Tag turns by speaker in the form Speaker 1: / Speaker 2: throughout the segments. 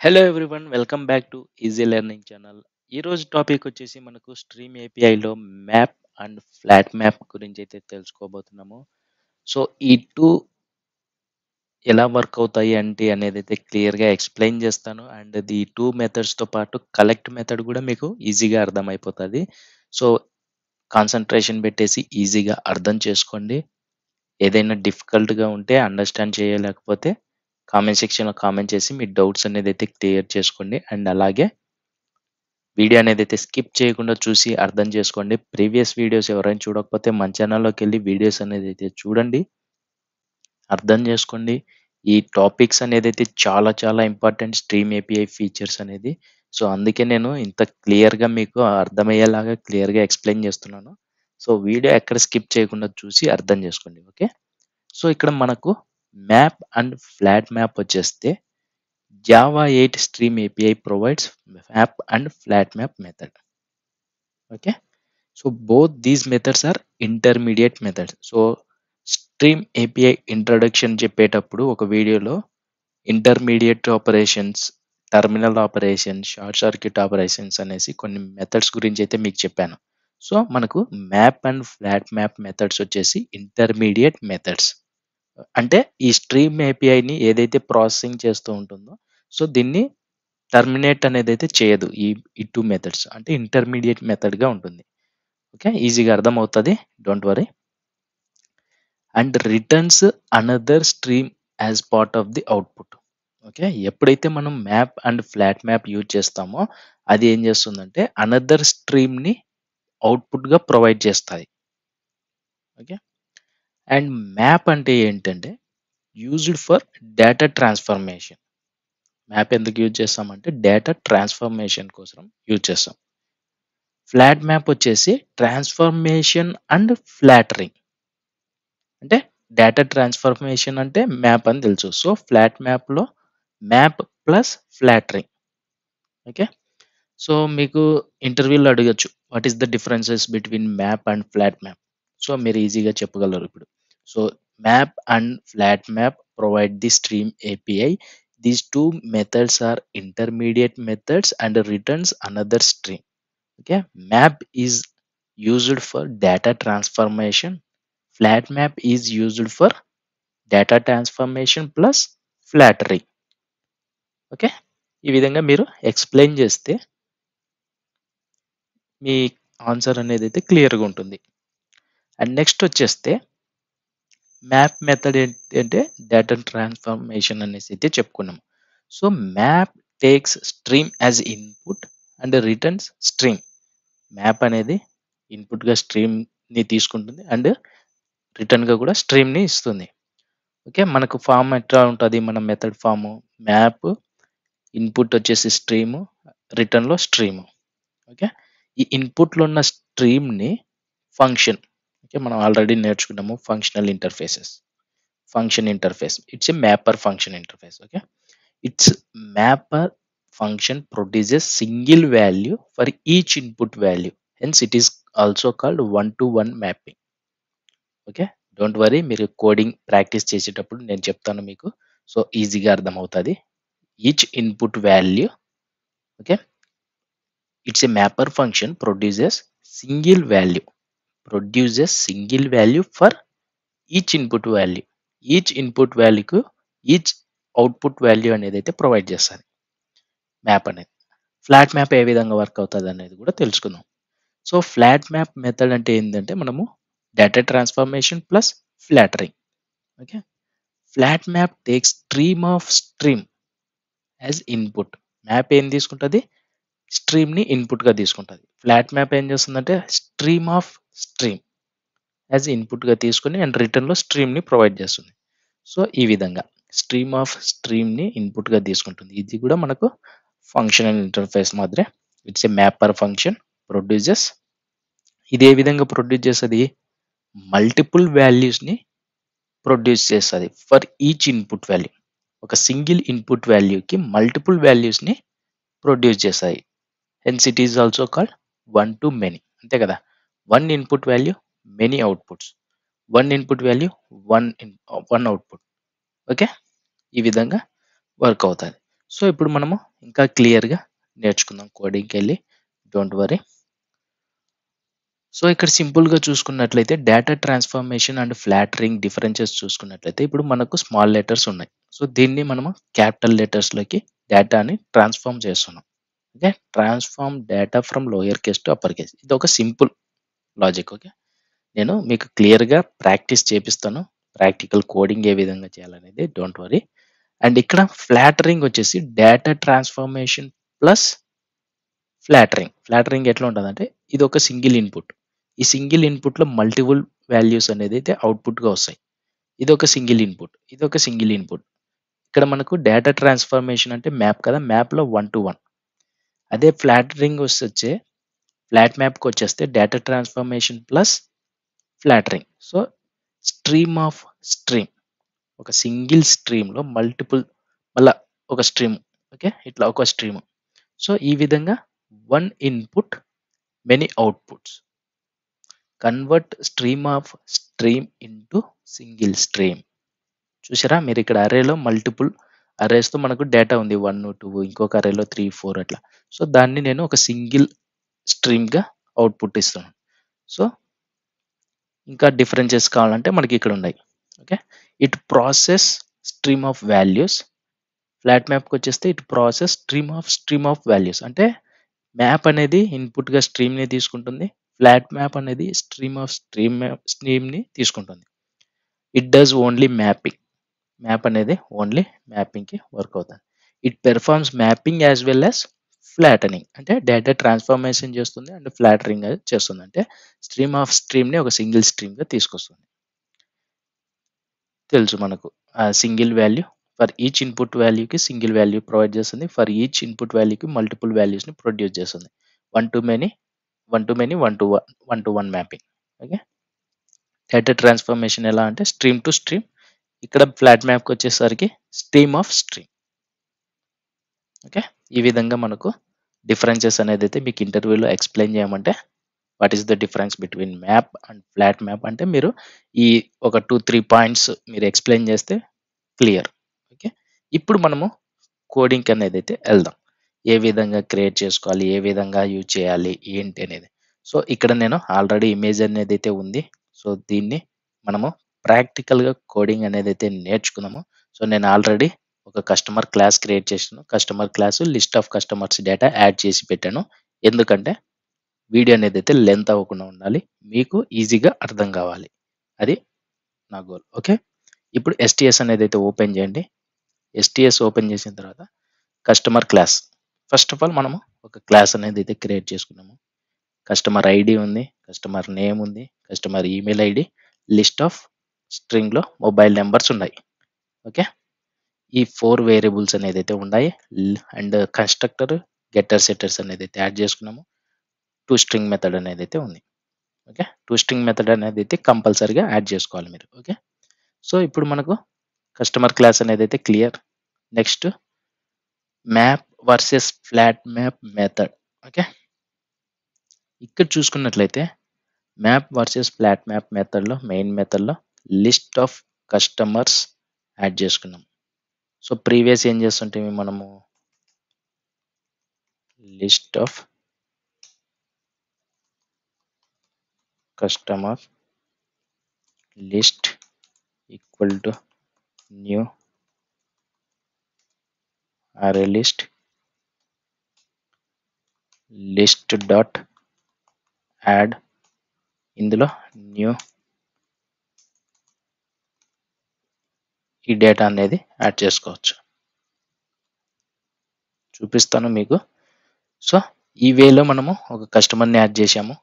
Speaker 1: Hello everyone, welcome back to easy learning channel. ఈరోజు topic వచ్చేసి మనకు స్ట్రీమ్ ఏపీఐలో మ్యాప్ అండ్ ఫ్లాట్ మ్యాప్ గురించి అయితే తెలుసుకోబోతున్నాము. సో ఈ టూ ఎలా వర్క్ అవుతాయి అంటే అనేది అయితే క్లియర్గా ఎక్స్ప్లెయిన్ చేస్తాను. అండ్ ఈ టూ మెథడ్స్తో పాటు కలెక్ట్ మెథడ్ కూడా మీకు ఈజీగా అర్థమైపోతుంది. సో కాన్సన్ట్రేషన్ పెట్టేసి ఈజీగా అర్థం చేసుకోండి. ఏదైనా డిఫికల్ట్గా ఉంటే అండర్స్టాండ్ చేయలేకపోతే కామెంట్ సెక్షన్లో కామెంట్ చేసి మీ డౌట్స్ అనేది అయితే క్లియర్ చేసుకోండి. అండ్ అలాగే వీడియో అనేదైతే స్కిప్ చేయకుండా చూసి అర్థం చేసుకోండి. ప్రీవియస్ వీడియోస్ ఎవరైనా చూడకపోతే మన ఛానల్‌లోకెళ్ళి వీడియోస్ అనేదైతే చూడండి. అర్థం చేసుకోండి. ఈ టాపిక్స్ అనేదైతే చాలా చాలా ఇంపార్టెంట్ స్ట్రీమ్ ఏపీఐ ఫీచర్స్ అనేది. సో, అందుకే నేను ఇంత క్లియర్‌గా మీకు అర్థమయ్యేలాగా క్లియర్‌గా ఎక్స్‌ప్లెయిన్ చేస్తున్నాను. సో, వీడియో ఎక్కడ స్కిప్ చేయకుండా చూసి అర్థం చేసుకోండి. ఓకే. సో, ఇక్కడ మనకు మ్యాప్ అండ్ ఫ్లాట్ మ్యాప్ వచ్చేస్తే Java 8 stream API provides map and flat map method. Okay. So both these methods are intermediate methods. So stream API introduction చెప్పేటప్పుడు ఒక వీడియోలో intermediate operations, terminal operations, short circuit operations అనేసి కొన్ని methods గురించి అయితే మీకు చెప్పాను. సో మనకు map and flat map methods వచ్చేసి ఇంటర్మీడియట్ మెథడ్స్. అంటే ఈ స్ట్రీమ్ ఏపీఐని ఏదైతే ప్రాసెసింగ్ చేస్తూ ఉంటుందో సో దీన్ని టర్మినేట్ అనేది అయితే చేయదు. ఈ టూ మెథడ్స్ అంటే ఇంటర్మీడియట్ మెథడ్గా ఉంటుంది. ఓకే, ఈజీగా అర్థమవుతుంది, don't worry. And returns another stream as part of the output. Okay, ఎప్పుడైతే మనం map and flat map use చేస్తామో అది ఏం చేస్తుందంటే అనదర్ స్ట్రీమ్ని అవుట్పుట్గా ప్రొవైడ్ చేస్తుంది. ఓకే. అండ్ మ్యాప్ అంటే ఏంటంటే used for data transformation. Map ఎందుకు యూజ్ చేస్తామంటే డేటా ట్రాన్స్ఫర్మేషన్ కోసం యూజ్ చేస్తాం. ఫ్లాట్ మ్యాప్ వచ్చేసి ట్రాన్స్ఫర్మేషన్ అండ్ ఫ్లాటరింగ్. అంటే డేటా ట్రాన్స్ఫర్మేషన్ అంటే మ్యాప్ అని తెలుసు. సో ఫ్లాట్ మ్యాప్లో map plus flattering. Okay. So మీకు ఇంటర్వ్యూలో అడగచ్చు what is the differences between map and flat map. So మీరు ఈజీగా చెప్పగలరు ఇప్పుడు. So map and flat map provide the stream API. These two methods are intermediate methods and returns another stream. Okay. Map is used for data transformation. Flat map is used for data transformation plus flattering. Okay. ఈ విధంగా మీరు explain చేస్తే మీ answer అనేది అయితే క్లియర్గా ఉంటుంది. And next వచ్చేస్తే map method ఏంటంటే డేటా ట్రాన్స్ఫర్మేషన్ అనేసి అయితే చెప్పుకున్నాం. So map takes stream as input and returns stream. Map అనేది ఇన్పుట్గా స్ట్రీమ్ని తీసుకుంటుంది అండ్ రిటర్న్గా కూడా స్ట్రీమ్ని ఇస్తుంది. ఓకే. మనకు ఫామ్ ఎట్లా ఉంటుంది, మన మెథడ్ ఫాము మ్యాప్, ఇన్పుట్ వచ్చేసి స్ట్రీము, రిటర్న్లో స్ట్రీము. ఓకే. ఈ ఇన్పుట్లో ఉన్న స్ట్రీమ్ని ఫంక్షన్. ఓకే, మనం ఆల్రెడీ నేర్చుకున్నాము functional interfaces. Function interface it's a mapper function interface. Okay. It's mapper function produces single value for each input value, hence it is also called one to one mapping. Okay. Don't worry, మీరు coding practice చేసేటప్పుడు నేను చెప్తాను మీకు. So ఈజీగా అర్థమవుతుంది. Each input value. Okay. It's a mapper function produces single value for each input value. Each input వాల్యూకు each output value అనేది అయితే ప్రొవైడ్ చేస్తుంది మ్యాప్ అనేది. ఫ్లాట్ మ్యాప్ ఏ విధంగా వర్క్ అవుతుంది అనేది కూడా తెలుసుకుందాం. సో ఫ్లాట్ మ్యాప్ మెథడ్ అంటే ఏంటంటే మనము data transformation plus flattering. Okay. Flat map takes stream as input. Map ఏం తీసుకుంటుంది, స్ట్రీమ్ని ఇన్పుట్గా తీసుకుంటుంది. ఫ్లాట్ మ్యాప్ ఏం చేస్తుందంటే స్ట్రీమ్ యాజ్ ఇన్పుట్గా తీసుకుని అండ్ రిటర్న్లో స్ట్రీమ్ని ప్రొవైడ్ చేస్తుంది. సో ఈ విధంగా స్ట్రీమ్ని ఇన్పుట్గా తీసుకుంటుంది. ఇది కూడా మనకు ఫంక్షనల్ ఇంటర్ఫేస్ మాదిరే. It's a mapper function produces. ఇది ఏ విధంగా ప్రొడ్యూస్ చేస్తుంది, మల్టిపుల్ వాల్యూస్ని ప్రొడ్యూస్ చేస్తుంది ఫర్ ఈచ్ ఇన్పుట్ వాల్యూ. ఒక సింగిల్ ఇన్పుట్ వాల్యూకి మల్టిపుల్ వాల్యూస్ని ప్రొడ్యూస్ చేస్తాయి. Hence it is also called one to many. అంతే కదా, one input value many outputs, one input value one output. Okay. ఈ విధంగా వర్క్ అవుతుంది. సో ఇప్పుడు మనము ఇంకా క్లియర్గా నేర్చుకుందాం కోడింగ్కి వెళ్ళి. Don't worry. సో ఇక్కడ సింపుల్గా చూసుకున్నట్లయితే data transformation and flattering differences చూసుకున్నట్లయితే ఇప్పుడు మనకు స్మాల్ లెటర్స్ ఉన్నాయి. సో దీన్ని మనము క్యాపిటల్ లెటర్స్లోకి డేటాని ట్రాన్స్ఫార్మ్ చేస్తున్నాం. Okay, transform data from lower case to upper case. ఇది ఒక సింపుల్ లాజిక్. ఓకే, నేను మీకు క్లియర్గా ప్రాక్టీస్ చేపిస్తాను, ప్రాక్టికల్ కోడింగ్ ఏ విధంగా చేయాలనేది. Don't worry. అండ్ ఇక్కడ ఫ్లాటరింగ్ వచ్చేసి data transformation plus flattering. Flattering ఎట్లా ఉంటుందంటే ఇది ఒక సింగిల్ ఇన్పుట్. ఈ సింగిల్ ఇన్పుట్లో మల్టిపుల్ వాల్యూస్ అనేది అయితే అవుట్పుట్గా వస్తాయి. ఇది ఒక సింగిల్ ఇన్పుట్, ఇది ఒక సింగిల్ ఇన్పుట్. ఇక్కడ మనకు డేటా ట్రాన్స్ఫర్మేషన్ అంటే మ్యాప్ కదా, మ్యాప్లో 1 to 1. అదే ఫ్లాటరింగ్ వచ్చే ఫ్లాట్ మ్యాప్కి వచ్చేస్తే data transformation plus flattering. So stream of stream, ఒక సింగిల్ స్ట్రీమ్లో మల్టిపుల్, మళ్ళా ఒక స్ట్రీమ్. ఓకే, ఇట్లా ఒక స్ట్రీమ్. సో ఈ విధంగా one input many outputs, convert stream of stream into single stream. చూసారా మీరు ఇక్కడ అరేలో మల్టిపుల్ అరేస్తో మనకు డేటా ఉంది, 1, 2, ఇంకొక అరేలో 3, 4 అట్లా. సో దాన్ని నేను ఒక సింగిల్ స్ట్రీమ్గా అవుట్పుట్ ఇస్తున్నాను. సో ఇంకా డిఫరెన్సెస్ కావాలంటే మనకి ఇక్కడ ఉన్నాయి. Okay, it process stream of values. Flat మ్యాప్కి వచ్చేస్తే it process stream of values. అంటే మ్యాప్ అనేది ఇన్పుట్గా స్ట్రీమ్ని తీసుకుంటుంది, ఫ్లాట్ మ్యాప్ అనేది స్ట్రీమ్ని తీసుకుంటుంది. It does only mapping. Map అనేది ఓన్లీ మ్యాపింగ్కి వర్క్ అవుతుంది. It performs mapping as well as flattening. అంటే డేటా ట్రాన్స్ఫర్మేషన్ చేస్తుంది అండ్ ఫ్లాటరింగ్ చేస్తుంది. అంటే స్ట్రీమ్ని ఒక సింగిల్ స్ట్రీమ్గా తీసుకొస్తుంది. తెలుసు మనకు single value for each input వాల్యూకి సింగిల్ వాల్యూ ప్రొవైడ్ చేస్తుంది, ఫర్ ఈచ్ ఇన్పుట్ వాల్యూకి మల్టిపుల్ వాల్యూస్ని ప్రొడ్యూస్ చేస్తుంది. One to many, one to one mapping. Okay, data transformation ఎలా అంటే స్ట్రీమ్ టు స్ట్రీమ్. ఇక్కడ ఫ్లాట్ మ్యాప్కి వచ్చేసరికి స్ట్రీమ్ ఆఫ్ స్ట్రీమ్. ఓకే, ఈ విధంగా మనకు డిఫరెన్సెస్ అనేది అయితే మీకు ఇంటర్వ్యూలో ఎక్స్ప్లెయిన్ చేయమంటే what is the difference between map and flat map అంటే మీరు ఈ ఒక 2-3 పాయింట్స్ మీరు ఎక్స్ప్లెయిన్ చేస్తే క్లియర్. ఓకే, ఇప్పుడు మనము కోడింగ్ అనేది అయితే వెళ్దాం. ఏ విధంగా క్రియేట్ చేసుకోవాలి, ఏ విధంగా యూజ్ చేయాలి, ఏంటి అనేది. సో ఇక్కడ నేను ఆల్రెడీ ఇమేజ్ అనేది అయితే ఉంది. సో దీన్ని మనము ప్రాక్టికల్గా కోడింగ్ అనేది అయితే నేర్చుకున్నాము. సో నేను ఆల్రెడీ ఒక కస్టమర్ క్లాస్ క్రియేట్ చేసాను. Customer class list of customers data add చేసి పెట్టాను. ఎందుకంటే వీడియో అనేది అయితే లెంత్ అవ్వకుండా ఉండాలి, మీకు ఈజీగా అర్థం కావాలి. అది నా గోల్. ఓకే, ఇప్పుడు ఎస్టీఎస్ అనేది అయితే ఓపెన్ చేయండి. ఎస్టీఎస్ ఓపెన్ చేసిన తర్వాత customer class. First of all మనము ఒక క్లాస్ అనేది అయితే క్రియేట్ చేసుకున్నాము. కస్టమర్ ఐడి ఉంది, కస్టమర్ నేమ్ ఉంది, customer email ID, list of స్ట్రింగ్లో మొబైల్ నెంబర్స్ ఉన్నాయి. ఓకే, ఈ 4 వేరియబుల్స్ అనేది అయితే ఉన్నాయి. అండ్ కన్స్ట్రక్టర్ గెటర్ సెటర్స్ అనేది అయితే యాడ్ చేసుకున్నాము. టు స్ట్రింగ్ మెథడ్ అనేది అయితే ఉంది. ఓకే, టు స్ట్రింగ్ మెథడ్ అనేది అయితే కంపల్సరీగా యాడ్ చేసుకోవాలి మీరు. ఓకే, సో ఇప్పుడు మనకు కస్టమర్ క్లాస్ అనేది అయితే clear. Next map versus flat map method. Okay, ఇక్కడ చూసుకున్నట్లయితే మ్యాప్ వర్సెస్ ఫ్లాట్ మ్యాప్ మెథడ్లో మెయిన్ మెథడ్లో లిస్ట్ ఆఫ్ కస్టమర్స్ యాడ్ చేసుకున్నాం. సో ప్రీవియస్ ఏం చేస్తుంటే మనము list of customer list equal to new array list dot add, ఇందులో న్యూ ఈ డేటా అనేది యాడ్ చేసుకోవచ్చు. చూపిస్తాను మీకు. సో ఈ వేలో మనము ఒక కస్టమర్ని యాడ్ చేసాము,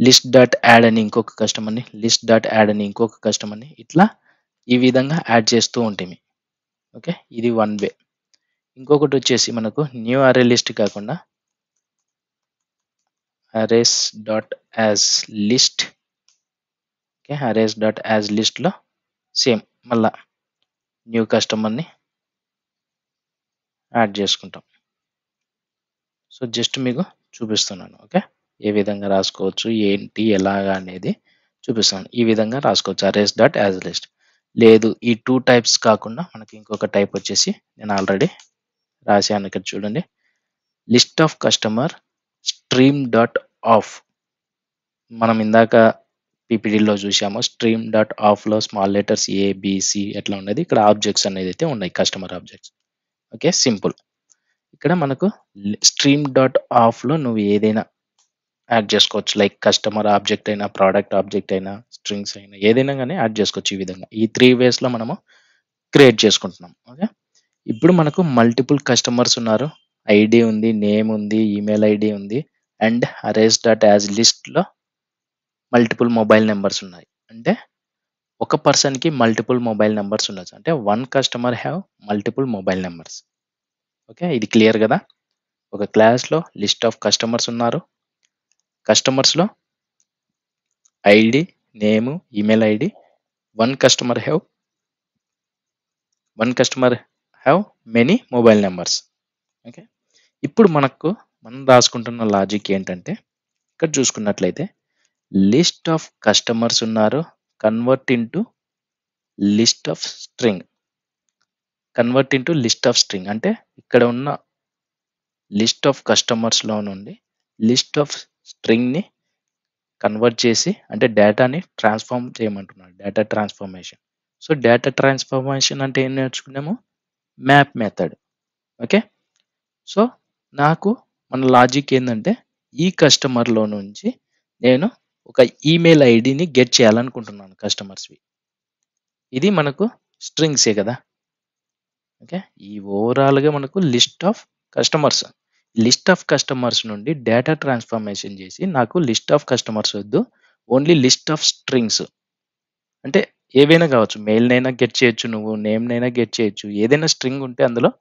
Speaker 1: లిస్ట్ డాట్ యాడ్ అని ఇంకొక కస్టమర్ని, లిస్ట్ డాట్ యాడ్ అని ఇంకొక కస్టమర్ని, ఇట్లా ఈ విధంగా యాడ్ చేస్తూ ఉంటుంది. ఓకే, ఇది వన్ వే. ఇంకొకటి వచ్చేసి మనకు న్యూ అరే లిస్ట్ కాకుండా arrays dot as list. Okay, arrays dot as లిస్ట్లో సేమ్ మళ్ళా న్యూ కస్టమర్ని యాడ్ చేసుకుంటాం. సో జస్ట్ మీకు చూపిస్తున్నాను. ఓకే, ఏ విధంగా రాసుకోవచ్చు, ఏంటి, ఎలాగా అనేది చూపిస్తాను. ఈ విధంగా రాసుకోవచ్చు అరేస్ డాట్ యాజ్ లిస్ట్. లేదు ఈ 2 టైప్స్ కాకుండా మనకి ఇంకొక టైప్ వచ్చేసి నేను ఆల్రెడీ రాశాను ఇక్కడ చూడండి. List of customer stream dot of. మనం ఇందాక పీపీటీలో చూసాము. స్ట్రీమ్ డాట్ ఆఫ్లో స్మాల్ లెటర్స్ ఏబిసి ఎట్లా ఉన్నది, ఇక్కడ ఆబ్జెక్ట్స్ అనేది అయితే ఉన్నాయి, కస్టమర్ ఆబ్జెక్ట్స్. Okay, simple. ఇక్కడ మనకు స్ట్రీమ్ డాట్ ఆఫ్లో నువ్వు ఏదైనా యాడ్ చేసుకోవచ్చు. లైక్ కస్టమర్ ఆబ్జెక్ట్ అయినా, ప్రోడక్ట్ ఆబ్జెక్ట్ అయినా, స్ట్రింగ్స్ అయినా ఏదైనా కానీ యాడ్ చేసుకోవచ్చు. ఈ విధంగా ఈ 3 వేస్లో మనము క్రియేట్ చేసుకుంటున్నాం. ఓకే, ఇప్పుడు మనకు మల్టిపుల్ కస్టమర్స్ ఉన్నారు. ఐడి ఉంది, నేమ్ ఉంది, ఈమెయిల్ ఐడి ఉంది, అండ్ అరేస్ డాట్ యాజ్ లిస్ట్లో మల్టిపుల్ మొబైల్ నెంబర్స్ ఉన్నాయి. అంటే ఒక పర్సన్కి మల్టిపుల్ మొబైల్ నెంబర్స్ ఉండొచ్చు. అంటే one customer have multiple mobile numbers. Okay, ఇది క్లియర్ కదా. ఒక క్లాస్లో లిస్ట్ ఆఫ్ కస్టమర్స్ ఉన్నారు. కస్టమర్స్లో ID, name, email ID. One customer have many mobile numbers. Okay, ఇప్పుడు మనం రాసుకుంటున్న లాజిక్ ఏంటంటే, ఇక్కడ చూసుకున్నట్లయితే లిస్ట్ ఆఫ్ కస్టమర్స్ ఉన్నారు, convert into list of string. అంటే ఇక్కడ ఉన్న లిస్ట్ ఆఫ్ కస్టమర్స్లో నుండి లిస్ట్ ఆఫ్ స్ట్రింగ్ని కన్వర్ట్ చేసి, అంటే డేటాని ట్రాన్స్ఫార్మ్ చేయమంటున్నాడు, data transformation. So data transformation అంటే ఏం నేర్చుకున్నాము? Map method. ఓకే, సో మన లాజిక్ ఏంటంటే, ఈ కస్టమర్లో నుంచి నేను ఒక ఈమెయిల్ ఐడిని గెట్ చేయాలనుకుంటున్నాను కస్టమర్స్వి. ఇది మనకు స్ట్రింగ్సే కదా. ఓకే, ఈ ఓవరాల్గా మనకు లిస్ట్ ఆఫ్ కస్టమర్స్ నుండి డేటా ట్రాన్స్ఫర్మేషన్ చేసి, నాకు లిస్ట్ ఆఫ్ కస్టమర్స్ వద్దు, ఓన్లీ లిస్ట్ ఆఫ్ స్ట్రింగ్స్. అంటే ఏవైనా కావచ్చు, మెయిల్నైనా గెట్ చేయొచ్చు, నువ్వు నేమ్నైనా గెట్ చేయొచ్చు, ఏదైనా స్ట్రింగ్ ఉంటే అందులో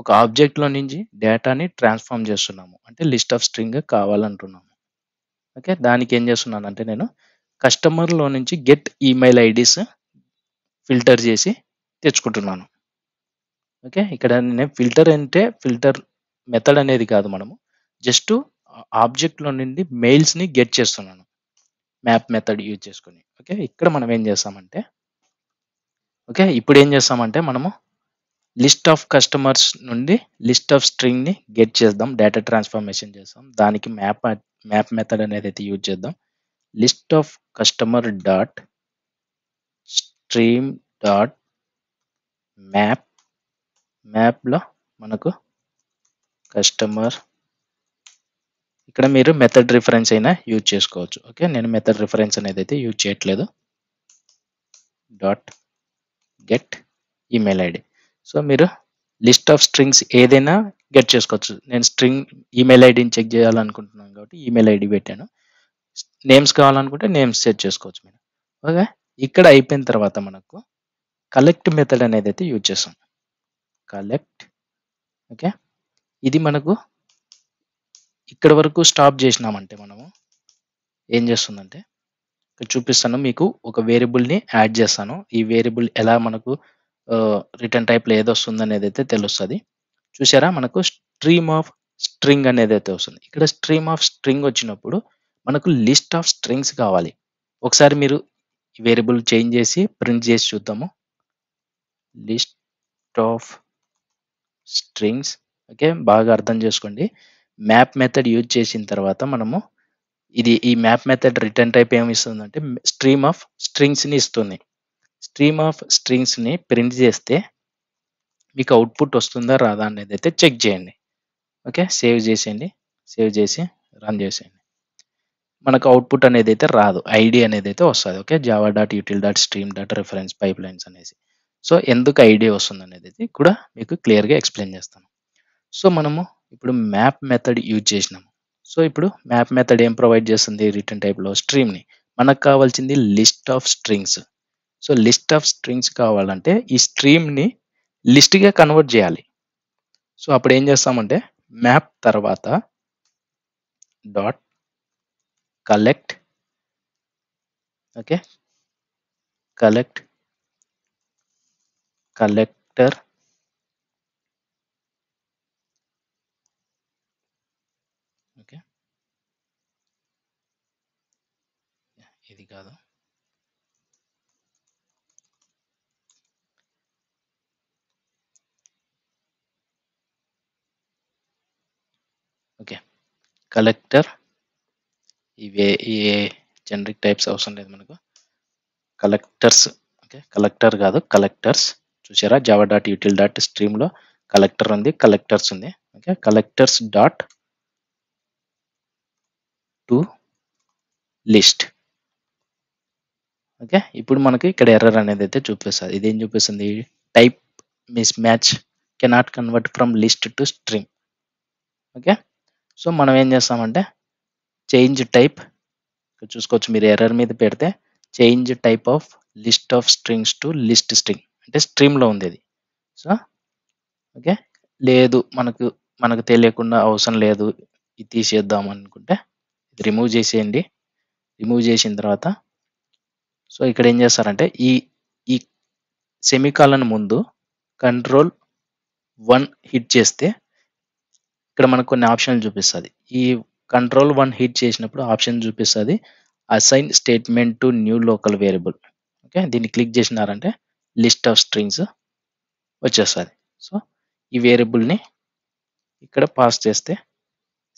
Speaker 1: ఒక ఆబ్జెక్ట్లో నుంచి డేటాని ట్రాన్స్ఫార్మ్ చేస్తున్నాము, అంటే లిస్ట్ ఆఫ్ స్ట్రింగ్ కావాలంటున్నాము. ఓకే, దానికి ఏం చేస్తున్నానంటే, నేను కస్టమర్లో నుంచి గెట్ ఈమెయిల్ ఐడీస్ ఫిల్టర్ చేసి తెచ్చుకుంటున్నాను. ఓకే, ఇక్కడ నేను ఫిల్టర్ మెథడ్ అనేది కాదు, మనము జస్ట్ ఆబ్జెక్ట్లో నుండి మెయిల్స్ని గెట్ చేస్తున్నాను మ్యాప్ మెథడ్ యూజ్ చేసుకొని. ఓకే, ఇక్కడ మనం ఏం చేస్తామంటే, ఇప్పుడు ఏం చేస్తామంటే మనము లిస్ట్ ఆఫ్ కస్టమర్స్ నుండి లిస్ట్ ఆఫ్ స్ట్రింగ్ని గెట్ చేద్దాం, డేటా ట్రాన్స్ఫర్మేషన్ చేద్దాం. దానికి మ్యాప్ మెథడ్ అనేది అయితే యూజ్ చేద్దాం. List of customer dot stream dot మ్యాప్లో మనకు కస్టమర్, ఇక్కడ మీరు మెథడ్ రిఫరెన్స్ అయినా యూజ్ చేసుకోవచ్చు. ఓకే, నేను మెథడ్ రిఫరెన్స్ అనేది అయితే యూజ్ చేయట్లేదు. Dot get email ID. So మీరు లిస్ట్ ఆఫ్ స్ట్రింగ్స్ ఏదైనా గెట్ చేసుకోవచ్చు. నేను స్ట్రింగ్ ఈమెయిల్ ఐడిని చెక్ చేయాలనుకుంటున్నాను కాబట్టి ఈమెయిల్ ఐడి పెట్టాను. నేమ్స్ కావాలనుకుంటే నేమ్స్ సెట్ చేసుకోవచ్చు మీరు. ఓకే, ఇక్కడ అయిపోయిన తర్వాత మనకు కలెక్ట్ మెథడ్ అనేది అయితే యూజ్ చేస్తాం. కలెక్ట్. ఓకే, ఇది మనకు ఇక్కడ వరకు స్టాప్ చేసినామంటే మనము ఏం చేస్తుందంటే, ఇక్కడ చూపిస్తాను మీకు, ఒక వేరియబుల్ని యాడ్ చేస్తాను. ఈ వేరియబుల్ ఎలా మనకు రిటర్న్ టైప్లో ఏదో వస్తుంది అనేది అయితే తెలుస్తుంది. చూసారా, మనకు స్ట్రీమ్ ఆఫ్ స్ట్రింగ్ అనేది అయితే వస్తుంది. ఇక్కడ స్ట్రీమ్ ఆఫ్ స్ట్రింగ్ వచ్చినప్పుడు మనకు లిస్ట్ ఆఫ్ స్ట్రింగ్స్ కావాలి. ఒకసారి మీరు వేరియబుల్ చేంజ్ చేసి ప్రింట్ చేసి చూద్దాము. List of strings. ఓకే, బాగా అర్థం చేసుకోండి. మ్యాప్ మెథడ్ యూజ్ చేసిన తర్వాత మనము ఈ మ్యాప్ మెథడ్ రిటర్న్ టైప్ ఏమి ఇస్తుందంటే, స్ట్రీమ్ ఆఫ్ స్ట్రింగ్స్ని ఇస్తుంది. స్ట్రీమ్ ఆఫ్ స్ట్రింగ్స్ని ప్రింట్ చేస్తే మీకు అవుట్పుట్ వస్తుందా రాదా అనేది అయితే చెక్ చేయండి. ఓకే, సేవ్ చేసి రన్ చేసేయండి. మనకు అవుట్పుట్ అనేది అయితే రాదు, ఐడి అనేది అయితే వస్తుంది. Okay, Java dot util dot stream dot reference pipe lines అనేసి. సో ఎందుకు ఐడి వస్తుంది అనేది కూడా మీకు క్లియర్గా ఎక్స్ప్లెయిన్ చేస్తాను. సో మనము ఇప్పుడు మ్యాప్ మెథడ్ యూజ్ చేసినాము. సో ఇప్పుడు మ్యాప్ మెథడ్ ఏం ప్రొవైడ్ చేస్తుంది? రిటర్న్ టైప్లో స్ట్రీమ్ని. మనకు కావాల్సింది list of strings. So list of strings కావాలంటే ఈ స్ట్రీమ్ని లిస్ట్గా కన్వర్ట్ చేయాలి. సో అప్పుడు ఏం చేస్తామంటే, మ్యాప్ తర్వాత dot collect. Okay, collector. Okay, ఇది కాదు, కలెక్టర్, ఇవే ఈ జనరిక్ టైప్స్ అవసరం లేదు మనకు. కలెక్టర్స్, ఓకే, కలెక్టర్ కాదు కలెక్టర్స్. చూసారా, జావా డాట్ యూటిల్ డాట్ స్ట్రీమ్లో కలెక్టర్ ఉంది, కలెక్టర్స్ ఉంది. Okay, collectors dot to list. Okay, ఇప్పుడు మనకి ఇక్కడ ఎర్రర్ అనేది అయితే చూపిస్తుంది. ఇదేం చూపిస్తుంది? Type mismatch cannot convert from list to string. Okay, so మనం ఏం చేస్తామంటే చేంజ్ టైప్, చూసుకోవచ్చు మీరు ఎర్రర్ మీద పెడితే change type of list of strings to list string, అంటే స్ట్రీమ్లో ఉంది ఇది. సో ఓకే, లేదు మనకు మనకు తెలియకుండా అవసరం లేదు, ఇది తీసేద్దాం అనుకుంటే ఇది రిమూవ్ చేసేయండి. రిమూవ్ చేసిన తర్వాత సో ఇక్కడ ఏం చేస్తారంటే ఈ ఈ సెమికాలన్ ముందు Ctrl+1 హిట్ చేస్తే ఇక్కడ మనకు కొన్ని ఆప్షన్లు చూపిస్తుంది. ఈ Ctrl+1 హిట్ చేసినప్పుడు ఆప్షన్ చూపిస్తుంది assign statement to new local variable. Okay, దీన్ని క్లిక్ చేసినారంటే లిస్ట్ ఆఫ్ స్ట్రింగ్స్ వచ్చేస్తుంది. సో ఈ వేరియబుల్ని ఇక్కడ పాస్ చేస్తే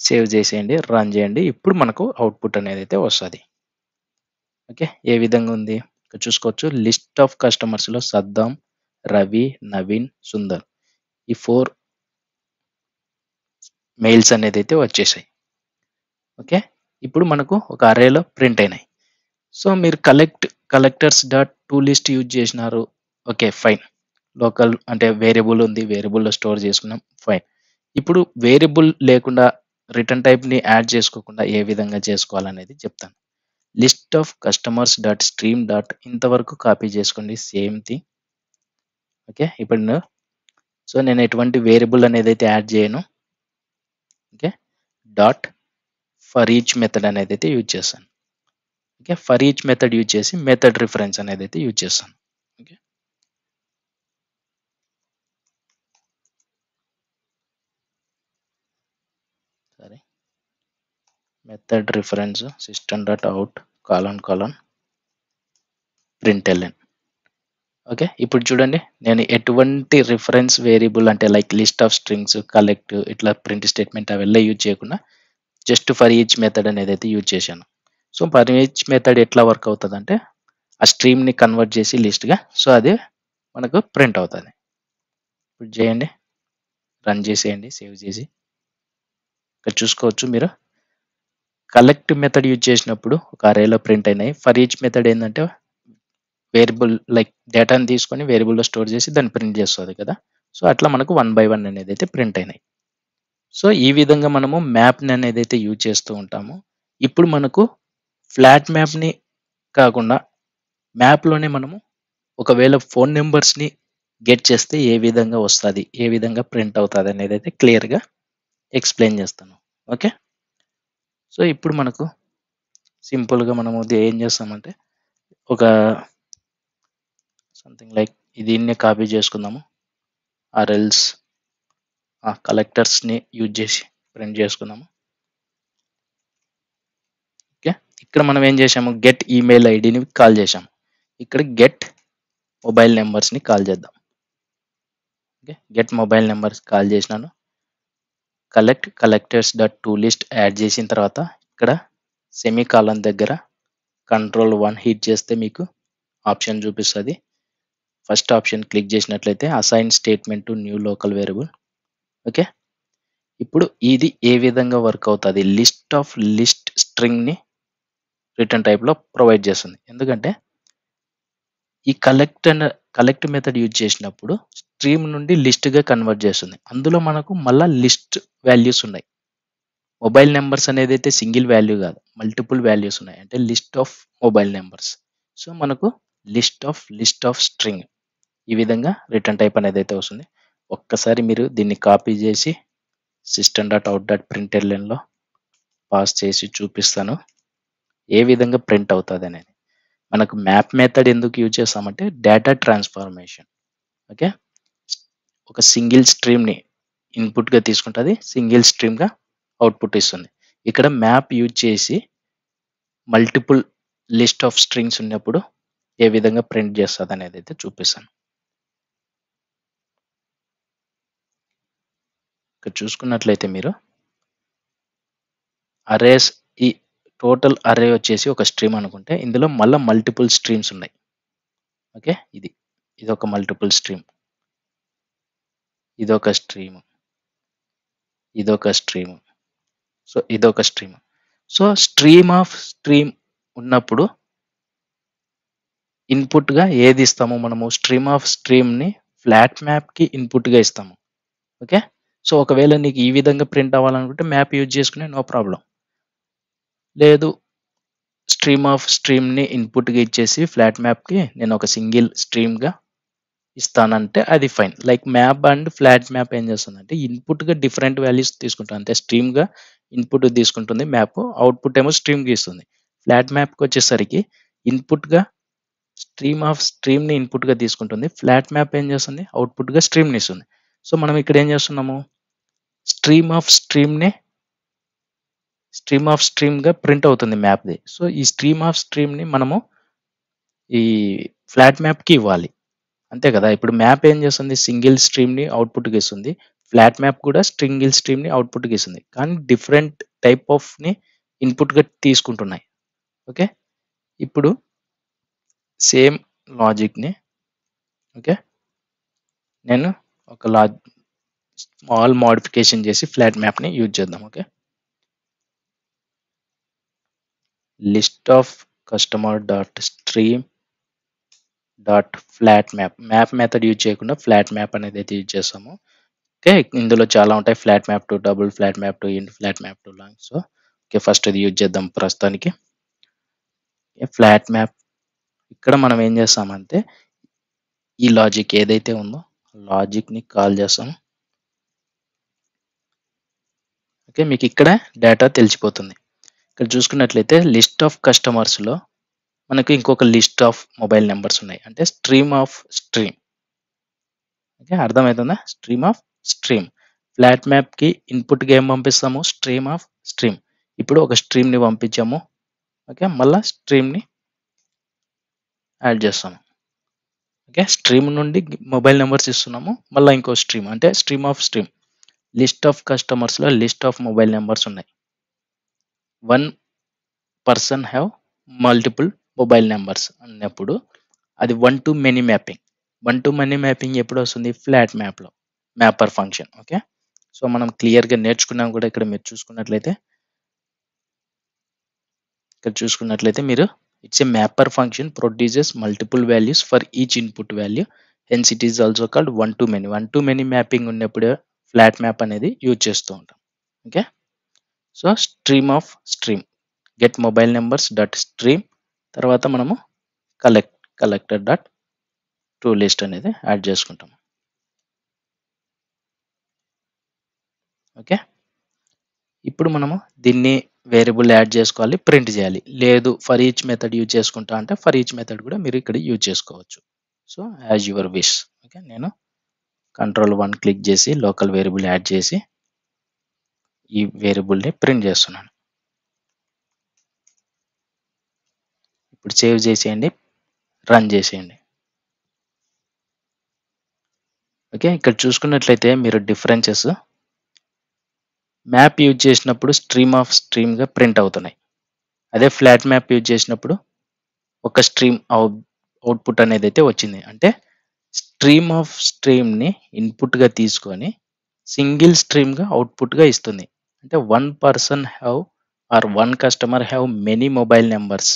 Speaker 1: సేవ్ చేసేయండి, రన్ చేయండి. ఇప్పుడు మనకు అవుట్పుట్ అనేది అయితే వస్తుంది. ఓకే, ఏ విధంగా ఉంది ఇక్కడ చూసుకోవచ్చు. లిస్ట్ ఆఫ్ కస్టమర్స్లో సద్దాం, రవి, నవీన్, సుందర్, ఈ 4 మెయిల్స్ అనేది అయితే వచ్చేసాయి. ఓకే, ఇప్పుడు మనకు ఒక అరేలో ప్రింట్ అయినాయి. సో మీరు collectors dot to list use చేసినారు. ఓకే ఫైన్, లోకల్ అంటే వేరియబుల్ ఉంది, వేరియబుల్లో స్టోర్ చేసుకున్నాం, ఫైన్. ఇప్పుడు వేరియబుల్ లేకుండా రిటర్న్ టైప్ని యాడ్ చేసుకోకుండా ఏ విధంగా చేసుకోవాలనేది చెప్తాను. List of customers dot stream dot ఇంతవరకు కాపీ చేసుకోండి, సేమ్ థింగ్. ఓకే, ఇప్పుడు సో నేను ఎటువంటి వేరియబుల్ అనేది అయితే యాడ్ చేయను. Okay, dot for each method అనేది అయితే యూజ్ చేస్తాను. Okay, for each method use చేసి మెథడ్ రిఫరెన్స్ అనేది అయితే యూజ్ చేస్తాను. ఓకే, సరే, method reference system dot out colon println. Okay, ఇప్పుడు చూడండి నేను ఎటువంటి రిఫరెన్స్ వేరియబుల్ అంటే like list of strings, collect, ఇట్లా ప్రింట్ స్టేట్మెంట్ అವೆಲ್ಲ యూజ్ చేయకుండా జస్ట్ ఫర్ ఈచ్ మెథడ్ అనేది అయితే యూజ్ చేశాను. సో ఫర్ ఈచ్ మెథడ్ ఎట్లా వర్క్ అవుతుంది అంటే ఆ స్ట్రీమ్ని కన్వర్ట్ చేసి లిస్ట్గా, సో అది మనకు ప్రింట్ అవుతుంది. ఇప్పుడు చేయండి, రన్ చేసేయండి, సేవ్ చేసి. ఇక్కడ చూసుకోవచ్చు మీరు కలెక్ట్ మెథడ్ యూజ్ చేసినప్పుడు ఒక అరేలో ప్రింట్ అయినాయి. ఫర్ ఈచ్ మెథడ్ ఏంటంటే వేరియబుల్ లైక్ డేటాని తీసుకొని వేరియబుల్లో స్టోర్ చేసి దాన్ని ప్రింట్ చేస్తుంది కదా. సో అట్లా మనకు 1 by 1 అనేది అయితే ప్రింట్ అయినాయి. సో ఈ విధంగా మనము మ్యాప్ని అనేది అయితే యూజ్ చేస్తూ ఉంటాము. ఇప్పుడు మనకు ఫ్లాట్ మ్యాప్ని కాకుండా మ్యాప్లోనే మనము ఒకవేళ ఫోన్ నెంబర్స్ని గెట్ చేస్తే ఏ విధంగా వస్తుంది, ఏ విధంగా ప్రింట్ అవుతుంది అనేది అయితే క్లియర్గా ఎక్స్ప్లెయిన్ చేస్తాను. ఓకే, సో ఇప్పుడు మనకు సింపుల్గా మనము ఏం చేస్తామంటే ఒక సంథింగ్ లైక్ దీన్నే కాపీ చేసుకుందాము, ఆర్ఎల్స్ కలెక్టర్స్ని యూజ్ చేసి ప్రింట్ చేసుకుందాము. ఓకే, ఇక్కడ మనం ఏం చేసాము, గెట్ ఈమెయిల్ ఐడిని కాల్ చేసాము. ఇక్కడ గెట్ మొబైల్ నెంబర్స్ని కాల్ చేద్దాం. Okay, get mobile numbers call చేసినాను. Collectors dot to list add చేసిన తర్వాత ఇక్కడ సెమీకాలన్ దగ్గర Ctrl+1 హిట్ చేస్తే మీకు ఆప్షన్ చూపిస్తుంది. ఫస్ట్ ఆప్షన్ క్లిక్ చేసినట్లయితే assign statement to new local variable. Okay, ఇప్పుడు ఇది ఏ విధంగా వర్క్ అవుతుంది, లిస్ట్ స్ట్రింగ్ని రిటర్న్ టైప్లో ప్రొవైడ్ చేస్తుంది. ఎందుకంటే ఈ కలెక్ట్ మెథడ్ యూజ్ చేసినప్పుడు స్ట్రీమ్ నుండి లిస్ట్గా కన్వర్ట్ చేస్తుంది. అందులో మనకు మళ్ళీ లిస్ట్ వాల్యూస్ ఉన్నాయి. మొబైల్ నెంబర్స్ అనేది అయితే సింగిల్ వాల్యూ కాదు, మల్టిపుల్ వాల్యూస్ ఉన్నాయి, అంటే list of mobile numbers. So మనకు లిస్ట్ ఆఫ్ స్ట్రింగ్ ఈ విధంగా రిటర్న్ టైప్ అనేది అయితే వస్తుంది. ఒక్కసారి మీరు దీన్ని కాపీ చేసి సిస్టమ్ డాట్ అవుట్ డాట్ ప్రింట్ఎల్ఎన్లో పాస్ చేసి చూపిస్తాను ఏ విధంగా ప్రింట్ అవుతుంది అనేది. మనకు మ్యాప్ మెథడ్ ఎందుకు యూజ్ చేస్తామంటే డేటా ట్రాన్స్ఫర్మేషన్. ఓకే, ఒక సింగిల్ స్ట్రీమ్ని ఇన్పుట్గా తీసుకుంటుంది, సింగిల్ స్ట్రీమ్గా అవుట్పుట్ ఇస్తుంది. ఇక్కడ మ్యాప్ యూజ్ చేసి మల్టిపుల్ లిస్ట్ ఆఫ్ స్ట్రింగ్స్ ఉన్నప్పుడు ఏ విధంగా ప్రింట్ చేస్తుంది అనేది అయితే చూపిస్తాను. ఇక్కడ చూసుకున్నట్లయితే మీరు అరేస్ ఈ టోటల్ అరే వచ్చేసి ఒక స్ట్రీమ్ అనుకుంటే ఇందులో మళ్ళీ మల్టిపుల్ స్ట్రీమ్స్ ఉన్నాయి. ఓకే, ఇది ఒక మల్టిపుల్ స్ట్రీమ్, ఇదొక స్ట్రీమ్, ఇదొక స్ట్రీమ్, సో ఇదొక stream. So stream of stream ఉన్నప్పుడు ఇన్పుట్గా ఏది ఇస్తాము మనము? స్ట్రీమ్ ఆఫ్ స్ట్రీమ్ని ఫ్లాట్ మ్యాప్కి ఇన్పుట్గా ఇస్తాము. ఓకే, సో ఒకవేళ నీకు ఈ విధంగా ప్రింట్ అవ్వాలనుకుంటే మ్యాప్ యూజ్ చేసుకునే నో ప్రాబ్లం. లేదు, స్ట్రీమ్ ఆఫ్ స్ట్రీమ్ని ఇన్పుట్గా ఇచ్చేసి ఫ్లాట్ మ్యాప్కి నేను ఒక సింగిల్ స్ట్రీమ్గా ఇస్తానంటే అది fine. Like map and flat map ఏం చేస్తుందంటే ఇన్పుట్గా డిఫరెంట్ వాల్యూస్ తీసుకుంటుంది. అంటే స్ట్రీమ్గా ఇన్పుట్ తీసుకుంటుంది మ్యాప్, అవుట్పుట్ ఏమో స్ట్రీమ్కి ఇస్తుంది. ఫ్లాట్ మ్యాప్కి వచ్చేసరికి ఇన్పుట్గా స్ట్రీమ్ ఆఫ్ స్ట్రీమ్ని ఇన్పుట్గా తీసుకుంటుంది, ఫ్లాట్ మ్యాప్ ఏం చేస్తుంది? అవుట్పుట్గా స్ట్రీమ్ని ఇస్తుంది. సో మనం ఇక్కడ ఏం చేస్తున్నాము? స్ట్రీమ్ ఆఫ్ స్ట్రీమ్గా ప్రింట్ అవుతుంది మ్యాప్ది. సో ఈ స్ట్రీమ్ ఆఫ్ స్ట్రీమ్ని మనము ఈ ఫ్లాట్ మ్యాప్కి ఇవ్వాలి, అంతే కదా. ఇప్పుడు మ్యాప్ ఏం చేస్తుంది? సింగిల్ స్ట్రీమ్ని అవుట్పుట్గా ఇస్తుంది, ఫ్లాట్ మ్యాప్ కూడా సింగిల్ స్ట్రీమ్ని అవుట్పుట్గా ఇస్తుంది, కానీ డిఫరెంట్ టైప్ ఆఫ్ని ఇన్పుట్గా తీసుకుంటున్నాయి. ఓకే, ఇప్పుడు సేమ్ లాజిక్ని ఓకే నేను ఒక స్మాల్ మోడిఫికేషన్ చేసి ఫ్లాట్ మ్యాప్ని యూజ్ చేద్దాం. Okay, list of customer dot stream dot flat map method use చేయకుండా ఫ్లాట్ మ్యాప్ అనేది అయితే యూజ్ చేస్తాము. ఓకే, ఇందులో చాలా ఉంటాయి, flat map to double, flat map to ఇంట్, flat map to long. So okay, first ఇది యూజ్ చేద్దాం ప్రస్తుతానికి. ఫ్లాట్ మ్యాప్ ఇక్కడ మనం ఏం చేస్తామంటే ఈ లాజిక్ ఏదైతే ఉందో లాజిక్ని కాల్ చేస్తాం. ఓకే, మీకు ఇక్కడ డేటా తెలిసిపోతుంది. ఇక్కడ చూసుకున్నట్లయితే లిస్ట్ ఆఫ్ కస్టమర్స్లో మనకు ఇంకొక లిస్ట్ ఆఫ్ మొబైల్ నెంబర్స్ ఉన్నాయి, అంటే స్ట్రీమ్ ఆఫ్ స్ట్రీమ్. ఓకే, అర్థమవుతుందా? Stream of stream. ఫ్లాట్ మ్యాప్కి ఇన్పుట్గా ఏం పంపిస్తాము? Stream of stream. ఇప్పుడు ఒక స్ట్రీమ్ని పంపించాము. ఓకే, మళ్ళీ స్ట్రీమ్ని యాడ్ చేస్తాము. ఓకే, స్ట్రీమ్ నుండి మొబైల్ నెంబర్స్ ఇస్తున్నాము, మళ్ళీ ఇంకో స్ట్రీమ్ అంటే stream of stream. List of కస్టమర్స్లో లిస్ట్ ఆఫ్ మొబైల్ నెంబర్స్ ఉన్నాయి. One person have multiple mobile numbers అన్నప్పుడు అది one to many mapping. One to many mapping ఎప్పుడు వస్తుంది? ఫ్లాట్ మ్యాప్లో, మ్యాపర్ ఫంక్షన్. ఓకే, సో మనం క్లియర్గా నేర్చుకున్నాం కూడా. ఇక్కడ మీరు చూసుకున్నట్లయితే మీరు it's a mapper function produces multiple values for each input value, hence it is also called one to many. One to many mapping ఉన్నప్పుడు ఫ్లాట్ మ్యాప్ అనేది యూజ్ చేస్తూ ఉంటాం. Okay, so stream of stream get mobile numbers dot stream, తర్వాత మనము collector dot to list అనేది add చేసుకుంటాం. Okay, ఇప్పుడు మనము దీన్ని వేరియబుల్ యాడ్ చేసుకోవాలి, ప్రింట్ చేయాలి. లేదు ఫర్ ఈచ్ మెథడ్ యూజ్ చేసుకుంటా అంటే ఫర్ ఈచ్ మెథడ్ కూడా మీరు ఇక్కడ యూజ్ చేసుకోవచ్చు. So as your wish. Okay, నేను Ctrl+1 క్లిక్ చేసి లోకల్ వేరియబుల్ యాడ్ చేసి ఈ వేరియబుల్ని ప్రింట్ చేస్తున్నాను. ఇప్పుడు సేవ్ చేసేయండి, రన్ చేసేయండి. ఓకే, ఇక్కడ చూసుకున్నట్లయితే మీరు డిఫరెన్సెస్ మ్యాప్ యూజ్ చేసినప్పుడు స్ట్రీమ్ ఆఫ్ స్ట్రీమ్గా ప్రింట్ అవుతున్నాయి. అదే ఫ్లాట్ మ్యాప్ యూజ్ చేసినప్పుడు ఒక స్ట్రీమ్ అవుట్పుట్ అనేది అయితే వచ్చింది. అంటే స్ట్రీమ్ ఆఫ్ స్ట్రీమ్ని ఇన్పుట్గా తీసుకొని సింగిల్ స్ట్రీమ్గా అవుట్పుట్గా ఇస్తుంది. అంటే one person have or one customer have many mobile numbers.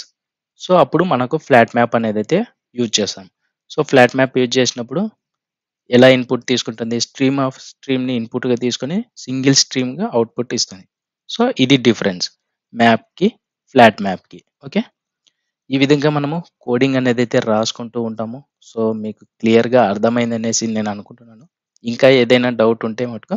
Speaker 1: So అప్పుడు మనకు ఫ్లాట్ మ్యాప్ అనేది అయితే యూజ్ చేస్తాం. సో ఫ్లాట్ మ్యాప్ యూజ్ చేసినప్పుడు ఎలా ఇన్పుట్ తీసుకుంటుంది? స్ట్రీమ్ ఆఫ్ స్ట్రీమ్ని ఇన్పుట్గా తీసుకొని సింగిల్ స్ట్రీమ్గా అవుట్పుట్ ఇస్తుంది. సో ఇది డిఫరెన్స్ మ్యాప్కి ఫ్లాట్ మ్యాప్కి. ఓకే, ఈ విధంగా మనము కోడింగ్ అనేది అయితే రాసుకుంటూ ఉంటాము. సో మీకు క్లియర్గా అర్థమైంది అనేసి నేను అనుకుంటున్నాను. ఇంకా ఏదైనా డౌట్ ఉంటే మటుకు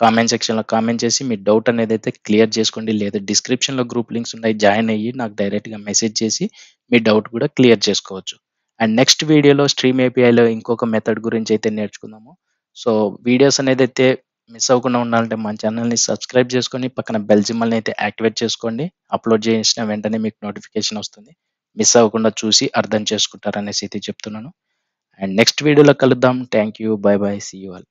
Speaker 1: కామెంట్ సెక్షన్లో కామెంట్ చేసి మీ డౌట్ అనేది అయితే క్లియర్ చేసుకోండి. లేదా డిస్క్రిప్షన్లో గ్రూప్ లింక్స్ ఉన్నాయి, జాయిన్ అయ్యి నాకు డైరెక్ట్గా మెసేజ్ చేసి మీ డౌట్ కూడా క్లియర్ చేసుకోవచ్చు. అండ్ నెక్స్ట్ వీడియోలో స్ట్రీమ్ ఏపీఐలో ఇంకొక మెథడ్ గురించి అయితే నేర్చుకుందాము. సో వీడియోస్ అనేది అయితే మిస్ అవ్వకుండా ఉండాలంటే మన ఛానల్ని సబ్స్క్రైబ్ చేసుకొని పక్కన బెల్ సింబల్ని అయితే యాక్టివేట్ చేసుకోండి. అప్లోడ్ చేసిన వెంటనే మీకు నోటిఫికేషన్ వస్తుంది. మిస్ అవ్వకుండా చూసి అర్థం చేసుకుంటారనేసి అయితే చెప్తున్నాను. అండ్ నెక్స్ట్ వీడియోలో కలుద్దాం. Thank you, bye bye, see you all.